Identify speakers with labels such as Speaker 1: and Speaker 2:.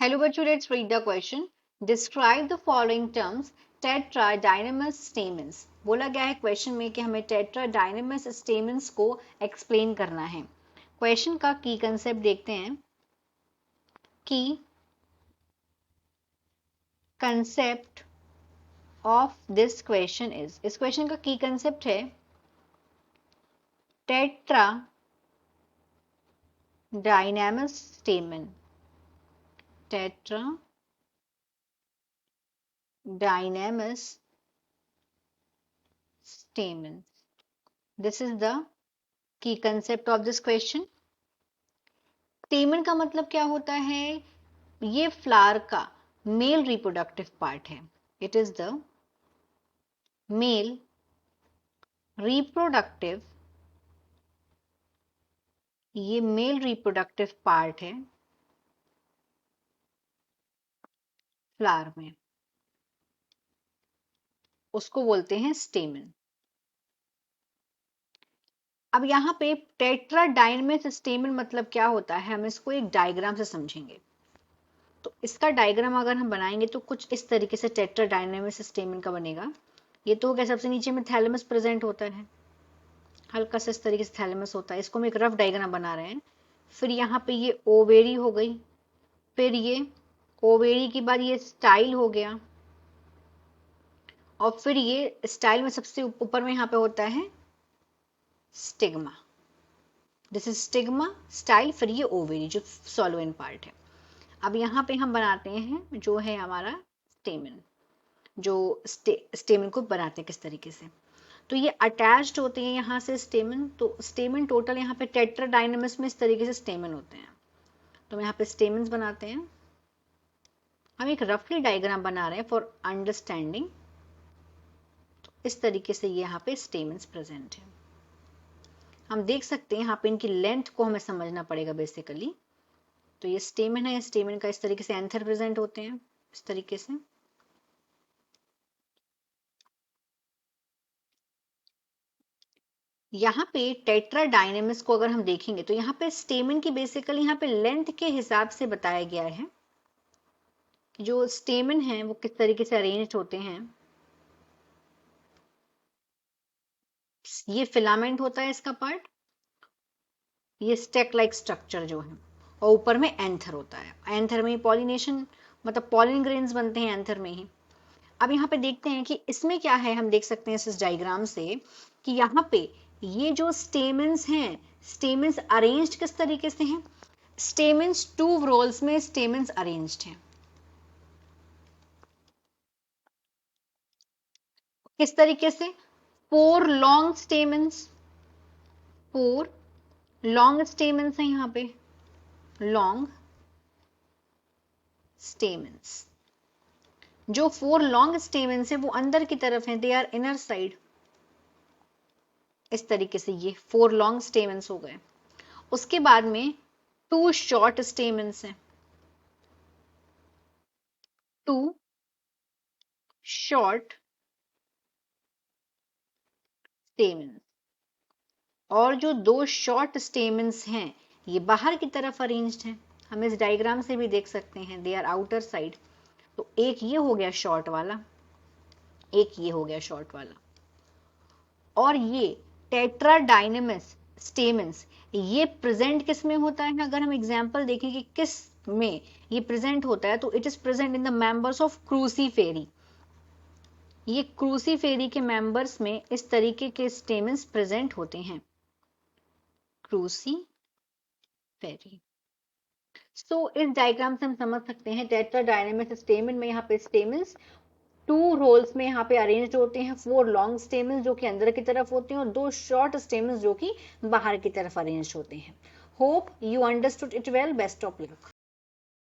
Speaker 1: Hello बच्चों, let's read the question. Describe the following terms. Tetradynamis stamens. बोला गया है क्वेश्चन में कि हमें टेट्राडाइनमस स्टेमन्स को एक्सप्लेन करना है. क्वेश्चन का की कंसेप्ट देखते हैं. की concept of this question is, इस क्वेश्चन का की कंसेप्ट है टेट्राडाइनमस स्टेमन. टेट्राडाइनमस stamen. This is the key concept of this question. स्टेमन का मतलब क्या होता है? ये फ्लावर का मेल रिप्रोडक्टिव पार्ट है. It is the male reproductive, ये मेल रिप्रोडक्टिव पार्ट है फ्लावर में, उसको बोलते हैं स्टेमन. अब यहाँ पे टेट्राडाइनमस स्टेमन मतलब क्या होता है, हम इसको एक डायग्राम से समझेंगे. तो इसका डायग्राम अगर हम बनाएंगे तो कुछ इस तरीके से टेट्राडाइनमस स्टेमन का बनेगा. ये तो क्या, सबसे नीचे में थैलेमस प्रेजेंट होता है, हल्का सा इस तरीके से थैलेमस होता है. इसको हम एक रफ डायग्राम बना रहे हैं. फिर यहाँ पे ये ओवेरी हो गई, फिर ये ओवेरी के बाद ये स्टाइल हो गया, और फिर ये स्टाइल में सबसे ऊपर में यहाँ पे होता है stigma. This is stigma, style, फिर ये ओवेरी जो सोलोइन पार्ट है. अब यहाँ पे हम बनाते हैं जो है हमारा स्टेमन, जो स्टेमन को बनाते हैं किस तरीके से. तो ये अटैच्ड होते हैं यहाँ से स्टेमन. तो स्टेमन टोटल यहाँ पे टेट्राडाइनमस में इस तरीके से स्टेमन होते हैं. तो हम यहाँ पे स्टेमन्स बनाते हैं. हम एक रफली डायग्राम बना रहे हैं फॉर अंडरस्टैंडिंग. तो इस तरीके से ये यहाँ पे स्टेमन्स प्रेजेंट है. हम देख सकते हैं यहाँ पे इनकी लेंथ को हमें समझना पड़ेगा बेसिकली. तो ये स्टेमन है, स्टेमन का इस तरीके से एंथर प्रेजेंट होते हैं इस तरीके से. यहाँ पे टेट्राडाइनमस को अगर हम देखेंगे तो यहाँ पे स्टेमन की बेसिकली यहाँ पे लेंथ के हिसाब से बताया गया है कि जो स्टेमन है वो किस तरीके से अरेंज होते हैं. ये फिलामेंट होता है इसका पार्ट, ये स्टेक लाइक स्ट्रक्चर जो है, और ऊपर में एंथर होता है. एंथर में पॉलिनेशन मतलब पॉलिन ग्रेन्स बनते हैं एंथर में ही. अब यहाँ पे देखते हैं कि इसमें क्या है. हम देख सकते हैं इस डायग्राम से कि यहाँ पे ये जो स्टेमन्स हैं, स्टेमन्स अरेंज्ड किस तरीके से हैं. स्टेमन्स टू रोल्स में स्टेमन्स अरेंज्ड हैं. किस तरीके से? 4 लॉन्ग स्टेमन्स, 4 लॉन्ग स्टेमन्स हैं यहाँ पे, लॉन्ग स्टेमन्स. जो 4 लॉन्ग स्टेमन्स है वो अंदर की तरफ हैं, दे आर इनर साइड. इस तरीके से ये 4 लॉन्ग स्टेमन्स हो गए. उसके बाद में 2 शॉर्ट स्टेमन्स हैं, 2 शॉर्ट स्टेमन्स. और जो 2 शॉर्ट स्टेमन्स हैं ये बाहर की तरफ अरेंज्ड हैं. हम इस डायग्राम से भी देख सकते हैं, दे आर आउटर साइड. तो एक ये हो गया शॉर्ट वाला, एक ये हो गया शॉर्ट वाला. और ये टेट्राडाइनमस स्टेमन्स ये प्रेजेंट किस में होता है? अगर हम एग्जांपल देखें कि किस में ये प्रेजेंट होता है, तो it is present in the members of Cruciferae. ये क्रूसीफेरी के मेंबर्स में इस तरीके के स्टेमन्स प्रेजेंट होते हैं, क्रूसीफेरी. सो इस डायग्राम से हम समझ सकते हैं टेट्राडाइनमस स्टेमन में यहाँ पे स्टेमन्स 2 रोल्स में यहाँ पे अरेंज्ड होते हैं. 4 लॉन्ग स्टेमन्स जो कि अंदर की तरफ होते हैं और 2 शॉर्ट स्टेमन्स जो कि बाहर की तरफ अरेंज्ड होते हैं. Hope you understood it well. Best of luck.